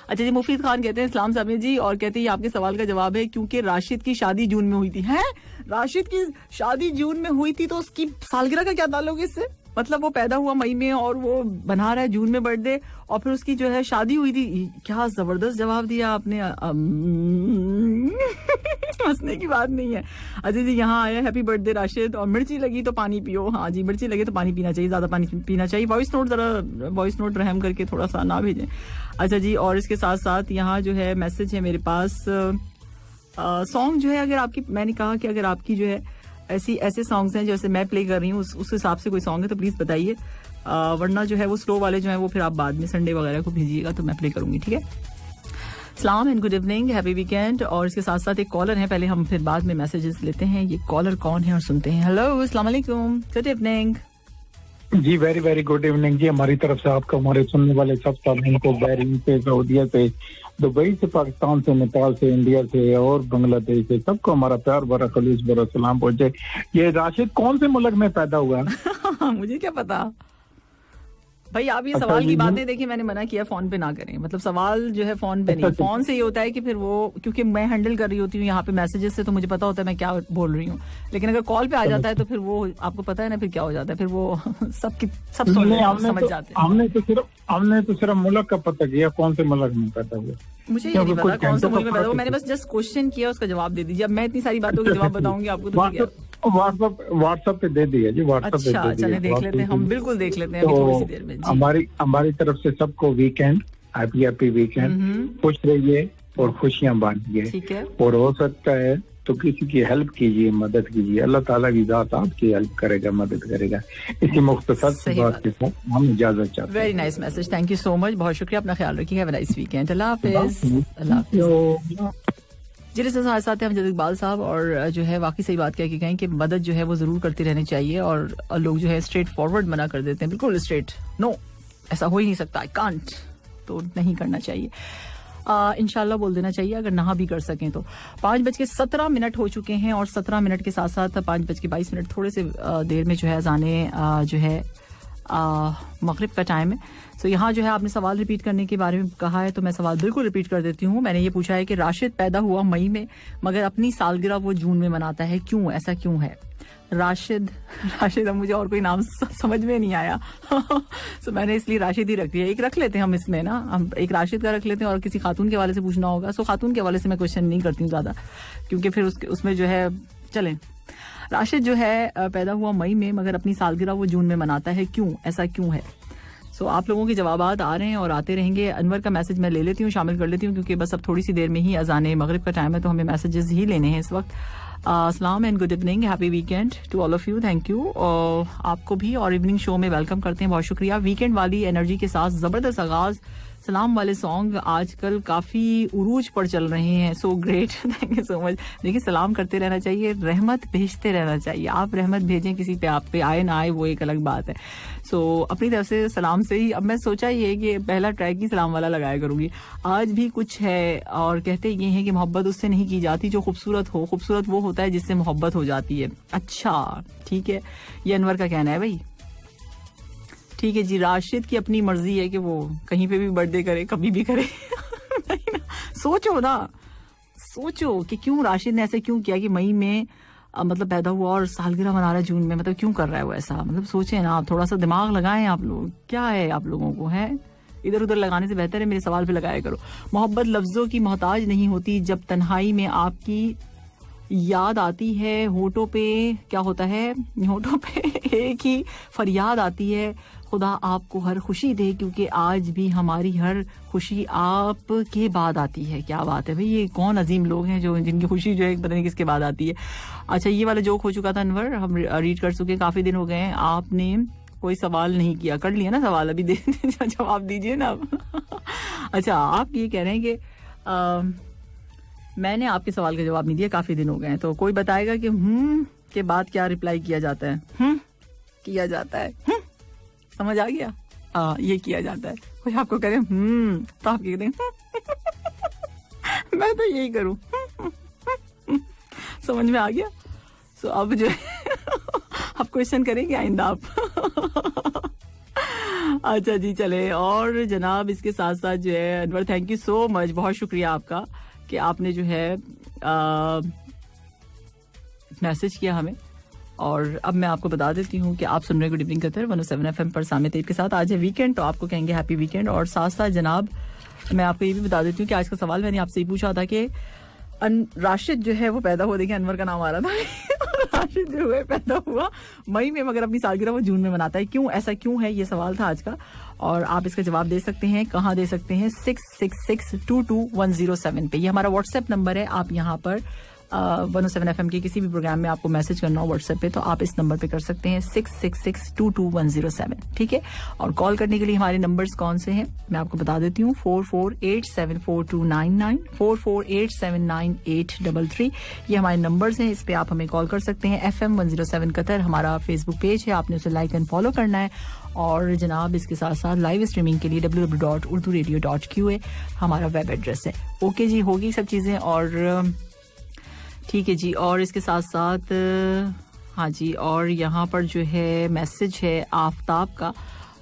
अच्छा जी, मुफीद खान कहते हैं इस्लाम साहब जी, और कहते हैं आपके सवाल का जवाब है क्योंकि राशिद की शादी जून में हुई थी। है राशिद की शादी जून में हुई थी तो उसकी सालगिरह का क्या ताल्लुक है इससे? मतलब वो पैदा हुआ मई में और वो बना रहा है जून में बर्थडे, और फिर उसकी जो है शादी हुई थी। क्या जबरदस्त जवाब दिया आपने, हंसने की बात नहीं है। अच्छा जी, यहाँ आया हैप्पी बर्थडे राशिद, और मिर्ची लगी तो पानी पियो। हाँ जी, मिर्ची लगे तो पानी पीना चाहिए, ज्यादा पानी पीना चाहिए। वॉइस नोट रहम करके थोड़ा सा ना भेजें। अच्छा जी, और इसके साथ साथ यहाँ जो है मैसेज है मेरे पास, सॉन्ग जो है अगर आपकी, मैंने कहा कि अगर आपकी जो है ऐसे सॉन्ग्स हैं जैसे मैं प्ले कर रही हूँ उस हिसाब से कोई सॉन्ग है तो प्लीज बताइए, वरना जो है वो स्लो वाले जो है वो फिर आप बाद में संडे वगैरह को भेजिएगा तो मैं प्ले करूंगी, ठीक है। सलाम and good evening, happy weekend. और इसके साथ साथ एक कॉलर है, पहले हम फिर बाद में मैसेजेस लेते हैं। ये कॉलर कौन है और सुनते हैं। हेलो, अस्सलाम वालेकुम, गुड इवनिंग जी। वेरी वेरी गुड इवनिंग जी, हमारी तरफ से आपको, हमारे सुनने वाले सब साथियों को, बहरीन से, सऊदीया से, दुबई से, पाकिस्तान से, नेपाल से, इंडिया से और बांग्लादेश से, सबको हमारा प्यार भरा खलूस भरा सलाम पहुंचे। ये राशिद कौन से मुल्क में पैदा हुआ है? मुझे क्या पता भाई, आप ये सवाल की बातें देखिए, मैंने मना किया फोन पे ना करें। मतलब सवाल जो है फोन पे नहीं, फोन से ये होता है कि फिर वो, क्योंकि मैं हैंडल कर रही होती हूँ यहाँ पे मैसेजेस से, तो मुझे पता होता है मैं क्या बोल रही हूँ। लेकिन अगर कॉल पे आ जाता है तो फिर वो आपको पता है ना फिर क्या हो जाता है, फिर वो सब समझ जाते हैं। हमने तो सिर्फ मुल्क का पता किया, कौन से मुल्क में पैदा हुआ। मुझे ये नहीं पता कौन से मुल्क में पैदा हुआ, मैंने बस जस्ट क्वेश्चन किया, उसका जवाब दे दीजिए। अब मैं इतनी सारी बातों का जवाब बताऊंगी आपको तो व्हाट्सएप पे दे दिया जी, व्हाट्सएप पे दे दिया। देख लेते हैं, हम बिल्कुल देख लेते हैं अभी थोड़ी सी देर में। हमारी तरफ से सबको वीकेंड, हैप्पी वीकेंड, खुश रहिए और खुशियां बांटिए। ठीक है, और हो सकता है तो किसी की हेल्प कीजिए, मदद कीजिए, अल्लाह ताला की ज़ात आपकी हेल्प करेगा, मदद करेगा। इसी मुख्तसर सी बात के साथ हम इजाजत चाहते हैं। Very nice message, thank you so much, बहुत शुक्रिया, अपना ख्याल रखिए, हैव अ नाइस वीकेंड, अल्लाह हाफिज़। जिस साथ साथ हैं अमजद इकबाल साहब, और जो है वाकई सही बात कह के गए कि मदद जो है वो जरूर करती रहनी चाहिए, और लोग जो है स्ट्रेट फॉरवर्ड मना कर देते हैं, बिल्कुल स्ट्रेट नो, ऐसा हो ही नहीं सकता, आई कांट, तो नहीं करना चाहिए। इंशाल्लाह बोल देना चाहिए अगर ना भी कर सकें तो। 5:17 हो चुके हैं, और 17 मिनट के साथ साथ 5:22 थोड़े से देर में जो है अज़ाने जो है मगरिब का टाइम है। तो यहाँ जो है आपने सवाल रिपीट करने के बारे में कहा है, तो मैं सवाल बिल्कुल रिपीट कर देती हूँ। मैंने ये पूछा है कि राशिद पैदा हुआ मई में मगर अपनी सालगिरह वो जून में मनाता है, क्यों, ऐसा क्यों है? राशिद अब मुझे और कोई नाम समझ में नहीं आया तो मैंने इसलिए राशिद ही रख दिया। एक रख लेते हैं हम इसमें ना, हम एक राशिद का रख लेते हैं, और किसी खातून के हवाले से पूछना होगा सो खातून के हवाले से मैं क्वेश्चन नहीं करती हूँ ज्यादा, क्योंकि फिर उसमें जो है, चलें, राशिद जो है पैदा हुआ मई में मगर अपनी सालगिरह वो जून में मनाता है, क्यों, ऐसा क्यों है? सो आप लोगों के जवाबात आ रहे हैं और आते रहेंगे। अनवर का मैसेज मैं ले लेती हूँ, शामिल कर लेती हूँ, क्योंकि बस अब थोड़ी सी देर में ही अज़ाने मगरिब का टाइम है, तो हमें मैसेजेस ही लेने हैं इस वक्त। अस्सलाम and good evening, happy weekend to all of you, thank you. आपको भी और इवनिंग शो में वेलकम करते हैं, बहुत शुक्रिया। वीकेंड वाली एनर्जी के साथ जबरदस्त आगाज, सलाम वाले सॉन्ग आजकल काफी उरूज पर चल रहे हैं, so great, thank you so much. देखिए, सलाम करते रहना चाहिए, रहमत भेजते रहना चाहिए। आप रहमत भेजें किसी पे, आप पे आए ना आए वो एक अलग बात है। सो अपनी तरफ से सलाम से ही, अब मैं सोचा ये कि पहला ट्रैक ही सलाम वाला लगाया करूंगी। आज भी कुछ है, और कहते ये हैं कि मोहब्बत उससे नहीं की जाती जो खूबसूरत हो, खूबसूरत वो होता है जिससे मोहब्बत हो जाती है। अच्छा ठीक है, ये अनवर का कहना है भाई, ठीक है जी। राशिद की अपनी मर्जी है कि वो कहीं पे भी बर्थडे करे, कभी भी करे नहीं ना, सोचो कि क्यों राशिद ने ऐसे क्यों किया कि मई में मतलब पैदा हुआ और सालगिरह मना रहा है जून में, मतलब क्यों कर रहा है वो ऐसा? मतलब सोचें ना, आप थोड़ा सा दिमाग लगाएं आप लोग, क्या है आप लोगों को है, इधर उधर लगाने से बेहतर है मेरे सवाल पे लगाया करो। मोहब्बत लफ्जों की मोहताज नहीं होती, जब तन्हाई में आपकी याद आती है, होठों पे क्या होता है, होठों पे एक ही फरियाद आती है, खुदा आपको हर खुशी दे क्योंकि आज भी हमारी हर खुशी आपके बाद आती है। क्या बात है भाई, ये कौन अजीम लोग हैं जो जिनकी खुशी जो है पता नहीं किसके बाद आती है। अच्छा, ये वाला जोक हो चुका था अनवर, हम रीड कर चुके, काफी दिन हो गए हैं, आपने कोई सवाल नहीं किया, कर लिया ना सवाल, अभी जवाब दीजिए ना आप। अच्छा, आप ये कह रहे हैं कि मैंने आपके सवाल का जवाब नहीं दिया, काफी दिन हो गए हैं, तो कोई बताएगा कि के बाद क्या रिप्लाई किया जाता है? किया जाता है, समझ आ गया? ये किया जाता है। कोई आपको करे तो आप ये करें मैं तो यही करूं, समझ में आ गया? सो अब जो है आप क्वेश्चन करेंगे आइंदा आप। अच्छा जी, चले। और जनाब इसके साथ साथ जो है Anwar, thank you so much, बहुत शुक्रिया आपका कि आपने जो है मैसेज किया हमें। और अब मैं आपको बता देती हूँ कि आप सुन रहे गुड इवनिंग कतर 107 FM पर सामने तेज के साथ। आज है वीकेंड, तो आपको कहेंगे हैप्पी वीकेंड। और साथ साथ जनाब मैं आपको ये भी बता देती हूँ कि आज का सवाल मैंने आपसे ये पूछा था कि राशिद जो है वो पैदा हुआ, देखिए अनवर का नाम आ रहा था राशिद जो है पैदा हुआ मई में, मगर अपनी सालगिरह वो जून में मनाता है, क्यों, ऐसा क्यों है, ये सवाल था आज का। और आप इसका जवाब दे सकते हैं, कहाँ दे सकते हैं? 666222107 पे, ये हमारा व्हाट्सएप नंबर है। आप यहाँ पर 107 FM के किसी भी प्रोग्राम में आपको मैसेज करना हो व्हाट्सएप पे, तो आप इस नंबर पे कर सकते हैं 666222107, ठीक है। और कॉल करने के लिए हमारे नंबर्स कौन से हैं मैं आपको बता देती हूँ, 44874299, 44879833, ये हमारे नंबर्स हैं, इस पे आप हमें कॉल कर सकते हैं। FM 107 कतर हमारा फेसबुक पेज है, आपने उसे लाइक एंड फॉलो करना है। और जनाब इसके साथ साथ लाइव स्ट्रीमिंग के लिए www.urduradio.qa हमारा वेब एड्रेस है। ओके जी, होगी सब चीजें, और ठीक है जी। और इसके साथ साथ हाँ जी, और यहाँ पर जो है मैसेज है आफ्ताब का।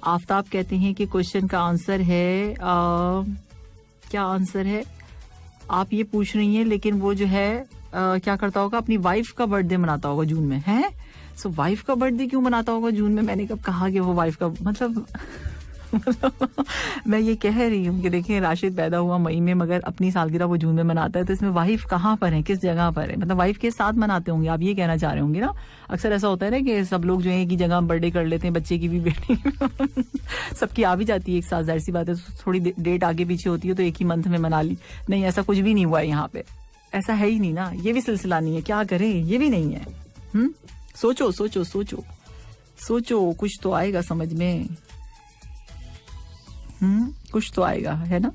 आफ्ताब कहते हैं कि क्वेश्चन का आंसर है क्या आंसर है आप ये पूछ रही हैं, लेकिन वो जो है क्या करता होगा, अपनी वाइफ का बर्थडे मनाता होगा जून में, है? सो वाइफ का बर्थडे क्यों मनाता होगा जून में? मैंने कब कहा कि वो वाइफ का मतलब मैं ये कह रही हूँ कि देखिए राशिद पैदा हुआ मई में, मगर अपनी सालगिरह वो जून में मनाता है, तो इसमें वाइफ कहाँ पर है, किस जगह पर है? मतलब वाइफ के साथ मनाते होंगे, आप ये कहना चाह रहे होंगे ना। अक्सर ऐसा होता है ना कि सब लोग जो है एक ही जगह बर्थडे कर लेते हैं, बच्चे की भी, बेटी सबकी आ भी जाती है एक साथ, जाहिर सी बात है, थोड़ी डेट आगे पीछे होती है तो एक ही मंथ में मना ली। नहीं, ऐसा कुछ भी नहीं हुआ है यहाँ पे, ऐसा है ही नहीं ना, ये भी सिलसिला नहीं है, क्या करें, ये भी नहीं है। सोचो सोचो सोचो सोचो, कुछ तो आएगा समझ में, कुछ तो आएगा, है ना?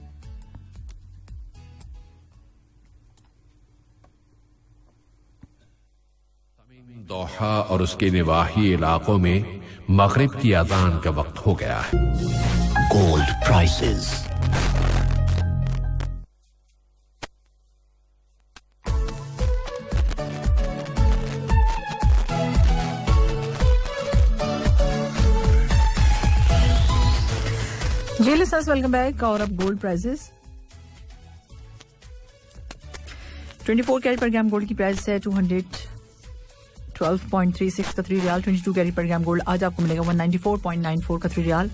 दोहा और उसके निवाही इलाकों में मगरिब की अजान का वक्त हो गया है। गोल्ड प्राइसेस, जी लिसनर्स, वेलकम बैक। और अब गोल्ड प्राइसेस, 24 कैरेट पर ग्राम गोल्ड की प्राइस है 212.36 कतरी रियाल। 22 कैरेट पर ग्राम गोल्ड आज आपको मिलेगा 194.94 कतरी रियाल।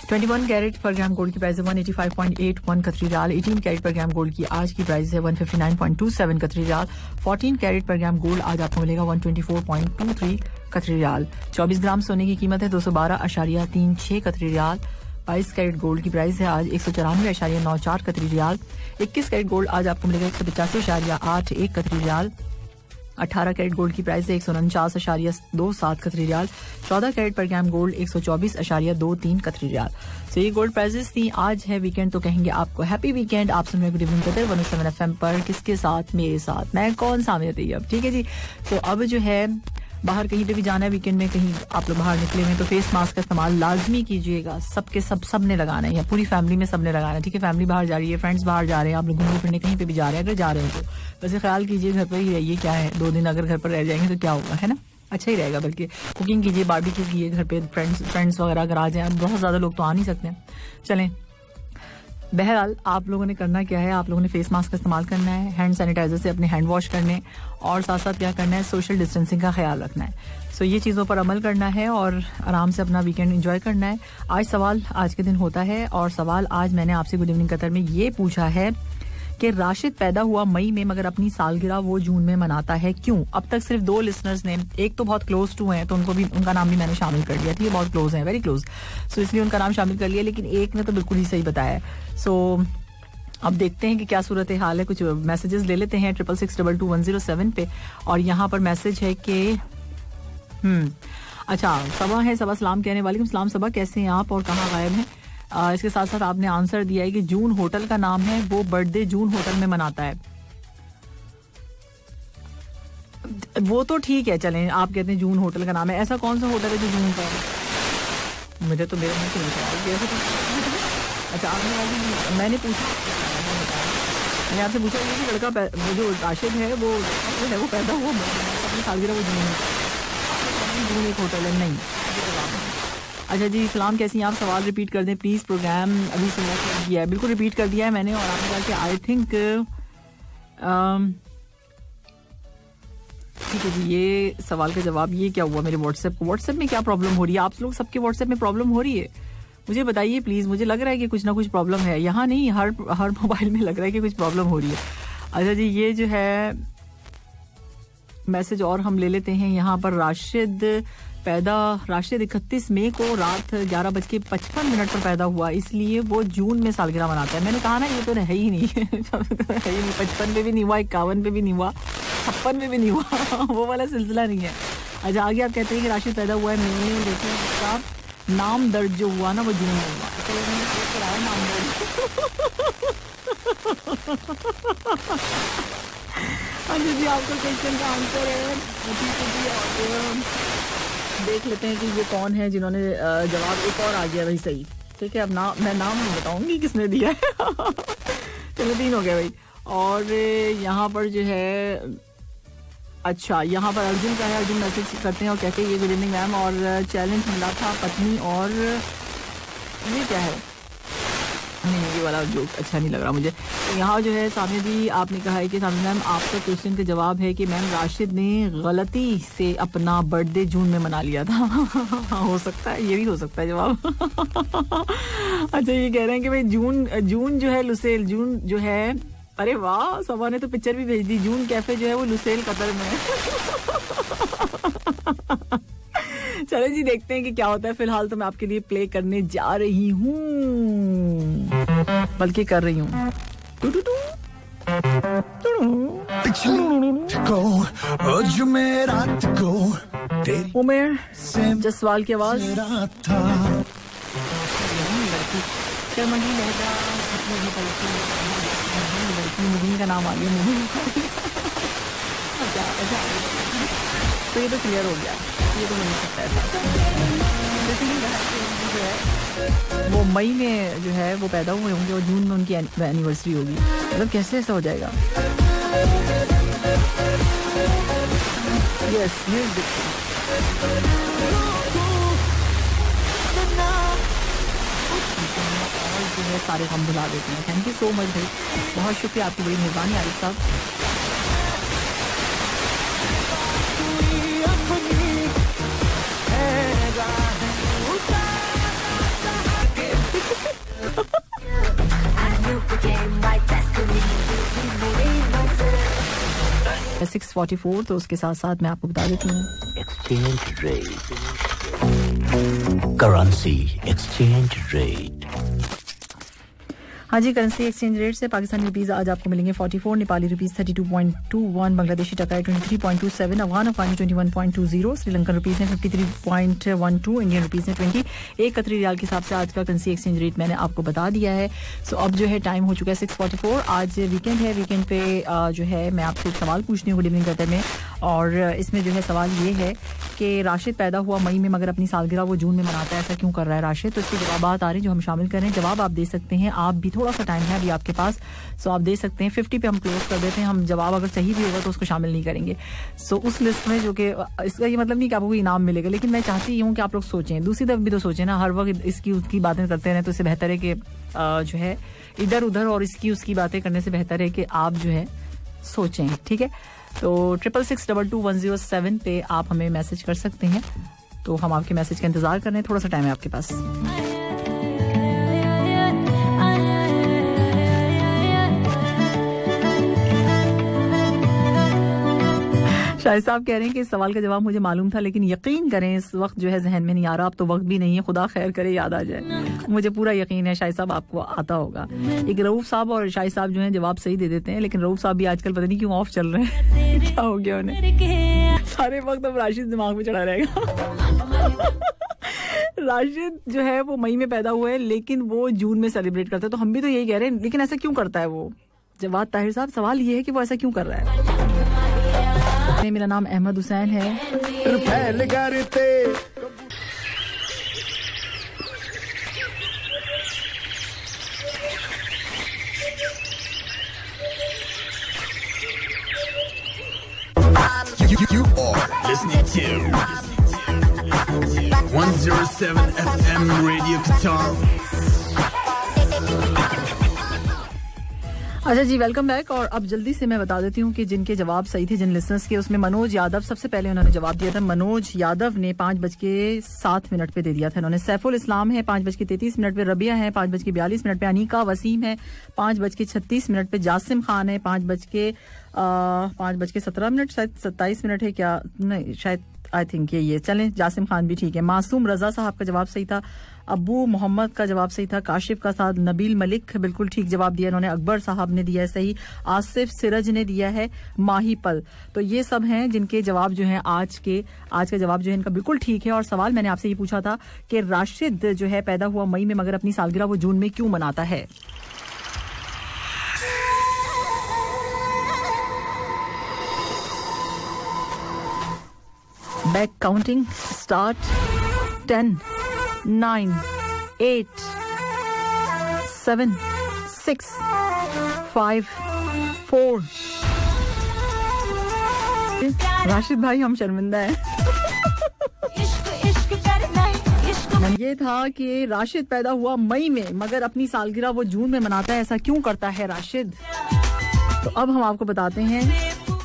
21 कैरेट पर ग्राम गोल्ड की प्राइस है 185.81 कतरी रियाल। 18 कैरेट पर ग्राम गोल्ड की आज की प्राइस है 159.27 कतरी रियाल। 14 कैरेट पर ग्राम गोल्ड आज आपको मिलेगा 124.23 कतरी रियाल। 24 ग्राम सोने की कीमत है 212.36 कतरी रियाल। 22 कैरेट गोल्ड की प्राइस है आज 194.94 कतरी रियाल। 21 कैरेट गोल्ड आज आपको मिलेगा 185.81 कतरी रियाल। 18 कैरेट गोल्ड की प्राइस है 149.27 कतरी रियाल। 14 कैरेट पर ग्राम गोल्ड 124.23 कतरी रियाल। तो ये गोल्ड प्राइसेस थी। आज है वीकेंड, तो कहेंगे आपको हैप्पी वीकेंड। आप सुन रहे गुड इवनिंग कतर 107 FM पर, किसके साथ? मेरे साथ। मैं कौन सामने रही अब, ठीक है जी। तो अब जो है बाहर कहीं पे भी जाना है वीकेंड में, कहीं आप लोग बाहर निकले हैं तो फेस मास्क का इस्तेमाल लाजमी कीजिएगा। सबके सबने लगाना है, या पूरी फैमिली में सबने लगाना है, ठीक है। फैमिली बाहर जा रही है, फ्रेंड्स बाहर जा रहे हैं, आप लोग घूमने फिरने कहीं पे भी जा रहे हैं, अगर जा रहे हैं तो वैसे ख्याल कीजिए घर पर ही रहिए। क्या है, 2 दिन अगर घर पर रह जाएंगे तो क्या होगा, है ना, अच्छा ही रहेगा। बल्कि कुकिंग कीजिए, बारबेक्यू कीजिए घर पे, फ्रेंड्स वगैरह अगर आ जाए। बहुत ज्यादा लोग तो आ नहीं सकते, चलें बहरहाल आप लोगों ने करना क्या है, आप लोगों ने फेस मास्क का इस्तेमाल करना है, हैंड सैनिटाइजर से अपने हैंड वॉश करने, और साथ साथ क्या करना है, सोशल डिस्टेंसिंग का ख्याल रखना है। सो ये चीज़ों पर अमल करना है और आराम से अपना वीकेंड एंजॉय करना है। आज सवाल आज के दिन होता है, और सवाल आज मैंने आपसे गुड इवनिंग कतर में ये पूछा है कि राशिद पैदा हुआ मई में मगर अपनी सालगिरह वो जून में मनाता है, क्यों? अब तक सिर्फ 2 लिसनर्स ने, एक तो बहुत क्लोज टू हैं तो उनको भी, उनका नाम भी मैंने शामिल कर दिया, ठीक है, बहुत क्लोज हैं, वेरी क्लोज, सो इसलिए उनका नाम शामिल कर लिया, लेकिन एक ने तो बिल्कुल ही सही बताया है। सो अब देखते हैं कि क्या सूरत हाल है। कुछ मैसेजेस ले लेते हैं 66622107 पे, और यहाँ पर मैसेज है कि अच्छा, सबा है, सबा सलाम कहने वाली। सलाम सबा, कैसे हैं आप और कहाँ गायब हैं? इसके साथ साथ आपने आंसर दिया है कि जून होटल का नाम है, वो बर्थडे जून होटल में मनाता है। वो तो ठीक है, चलें, आप कहते हैं जून होटल का नाम है, ऐसा कौन सा होटल है जो जून का है? मुझे तो मेरे मुंह से नहीं सवाल। अच्छा, आपने मैंने पूछा, मैंने आपसे पूछा कि लड़का वो जो राशिद है वो पैदा हुआ अपनी सालगिरह वो जून एक होटल है, नहीं। अच्छा जी, सलाम, कैसी हैं आप? सवाल रिपीट कर दें प्लीज़, प्रोग्राम अभी सुना किया है, बिल्कुल रिपीट कर दिया है मैंने, और आपने कहा कि आई थिंक ठीक है जी। ये सवाल का जवाब, ये क्या हुआ मेरे व्हाट्सएप में क्या प्रॉब्लम हो रही है? आप लोग सबके व्हाट्सएप में प्रॉब्लम हो रही है, मुझे बताइए प्लीज़। मुझे लग रहा है कि कुछ ना कुछ प्रॉब्लम है, यहाँ नहीं, हर मोबाइल में लग रहा है कि कुछ प्रॉब्लम हो रही है। अच्छा जी, ये जो है मैसेज और हम ले लेते हैं यहाँ पर। राशिद 31 मई को रात 11:55 पर पैदा हुआ, इसलिए वो जून में सालगिरह मनाता है। मैंने कहा ना, ये तो है ही नहीं, है ही नहीं, 55 में भी नहीं हुआ, 51 में भी नहीं हुआ, 56 में भी नहीं हुआ, वो वाला सिलसिला नहीं है। अच्छा, आगे आप कहते हैं कि राशिद पैदा हुआ है, मैंने देखिए उसका नाम दर्ज जो हुआ ना वो जून में हुआ, तो मैंने नाम अच्छा जी, आपका क्वेश्चन का आंसर है, देख लेते हैं कि ये कौन है जिन्होंने जवाब, एक और आ गया भाई सही, ठीक है। अब मैं नाम नहीं बताऊंगी किसने दिया है चलो 3 हो गया भाई। और यहाँ पर जो है, अच्छा, यहाँ पर अर्जुन का है, अर्जुन मैसेज करते हैं और कहते हैं ये गुड इवनिंग मैम, और चैलेंज मिला था पत्नी, और ये क्या है, नहीं ये वाला जोक अच्छा नहीं लग रहा मुझे। तो यहाँ जो है सामने जी, आपने कहा है कि सामने मैम आपका क्वेश्चन का जवाब है कि मैम राशिद ने गलती से अपना बर्थडे जून में मना लिया था हो सकता है, ये भी हो सकता है जवाब अच्छा, ये कह रहे हैं कि भाई जून जो है लुसेल, जून जो है, अरे वाह, सबा ने तो पिक्चर भी भेज दी, जून कैफे जो है वो लुसेल कतर में चले जी, देखते हैं कि क्या होता है। फिलहाल तो मैं आपके लिए प्ले करने जा रही हूँ, बल्कि कर रही हूँ उमेर जसवाल की आवाज, मुबीन का नाम आ गया, मुबीन तो ये तो क्लियर हो गया, ये तो नहीं सकता है। वो मई में जो है वो पैदा हुए होंगे और जून में उनकी एनिवर्सरी होगी, मतलब कैसे ऐसा हो जाएगा? यस, सारे हम बुला देते हैं। थैंक यू सो मच भाई, बहुत शुक्रिया, आपकी बड़ी मेहरबानी आरिफ साहब। है 6:44, तो उसके साथ साथ मैं आपको बता देती हूँ exchange rate, currency exchange rate. हाँ जी, करेंसी एक्सचेंज रेट से पाकिस्तानी रुपीस आज आपको मिलेंगे 44, नेपाली रुपीस 32.21, बांग्लादेशी टका 23.27, अफगानी 21.20, श्रीलंकन रुपीस है 53.12, इंडियन रुपीस है 20। एक कतरी रियाल के हिसाब से आज का करेंसी एक्सचेंज रेट मैंने आपको बता दिया है। सो अब जो है टाइम हो चुका है 6:44। आज वीकेंड है, वीकेंड पे जो है मैं आपसे एक सवाल पूछनी हूँ गुड इवनिंग करते में, और इसमें जो है सवाल ये है कि राशिद पैदा हुआ मई में मगर अपनी सालगिरह वो जून में मनाता है, ऐसा क्यों कर रहा है राशिद? तो इसके जवाब आ रहे हैं जो हम शामिल कर रहे हैं। जवाब आप दे सकते हैं, आप भी थोड़ा सा टाइम है अभी आपके पास, सो आप दे सकते हैं। 50 पे हम क्लोज कर देते हैं, हम जवाब अगर सही भी होगा तो उसको शामिल नहीं करेंगे। सो उस लिस्ट में जो कि इसका ये मतलब नहीं कि आपको इनाम मिलेगा, लेकिन मैं चाहती हूँ कि आप लोग सोचें, दूसरी तरफ भी तो सोचें ना, हर वक्त इसकी उसकी बातें करते रहे तो इससे बेहतर है कि जो है इधर उधर और इसकी उसकी बातें करने से बेहतर है कि आप जो है सोचें, ठीक है? तो 66622107 पे आप हमें मैसेज कर सकते हैं, तो हम आपके मैसेज का इंतजार कर रहे हैं। थोड़ा सा टाइम है आपके पास। शाहिद साहब कह रहे हैं कि इस सवाल का जवाब मुझे मालूम था, लेकिन यकीन करें इस वक्त जो है जहन में नहीं आ रहा। अब तो वक्त भी नहीं है, खुदा खैर करे याद आ जाए। मुझे पूरा यकीन है शाहिद साहब आपको आता होगा। एक रऊफ साहब और शाहिद साहब जो हैं जवाब सही दे देते हैं, लेकिन रऊफ साहब भी आजकल पता नहीं क्यों ऑफ चल रहे हैं। क्या हो गया उन्हें? सारे वक्त अब राशिद दिमाग में चढ़ा रहेगा। राशिद जो है वो मई में पैदा हुआ है, लेकिन वो जून में सेलिब्रेट करता है, तो हम भी तो यही कह रहे हैं, लेकिन ऐसा क्यों करता है वो? जवाब ताहिर साहब, सवाल ये है कि वो ऐसा क्यों कर रहा है। मेरा नाम अहमद हुसैन है। You are listening to 107 FM Radio Qatar. अच्छा जी, वेलकम बैक। और अब जल्दी से मैं बता देती हूँ कि जिनके जवाब सही थे, जिन लिसनर्स के, उसमें मनोज यादव सबसे पहले उन्होंने जवाब दिया था। मनोज यादव ने 5:07 पे दे दिया था इन्होंने। सैफुल इस्लाम है 5:33 पे, रबिया है 5:42 पे, अनीका वसीम है 5:36 पे, जासिम खान है 5:17 शायद 27 है क्या, नहीं शायद आई थिंक ये चलें, जासिम खान भी ठीक है। मासूम रजा साहब का जवाब सही था। अबू मोहम्मद का जवाब सही था। काशिफ का साथ नबील मलिक बिल्कुल ठीक जवाब दिया इन्होंने। अकबर साहब ने दिया है सही। आसिफ सिरज ने दिया है माही पल। तो ये सब हैं जिनके जवाब जो हैं आज का जवाब जो है इनका बिल्कुल ठीक है। और सवाल मैंने आपसे ये पूछा था कि राशिद जो है पैदा हुआ मई में मगर अपनी सालगिरह वो जून में क्यों मनाता है। Back counting start. 10 9 8 7 6 5 4। राशिद भाई हम शर्मिंदा हैं। ये था कि राशिद पैदा हुआ मई में मगर अपनी सालगिरह वो जून में मनाता है, ऐसा क्यों करता है राशिद? तो अब हम आपको बताते हैं,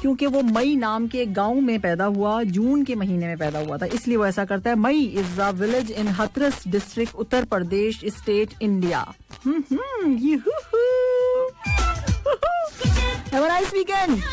क्योंकि वो मई नाम के गांव में पैदा हुआ, जून के महीने में पैदा हुआ था, इसलिए वो ऐसा करता है। Mai is a village in Hathras district, Uttar Pradesh state, India. Have a nice weekend.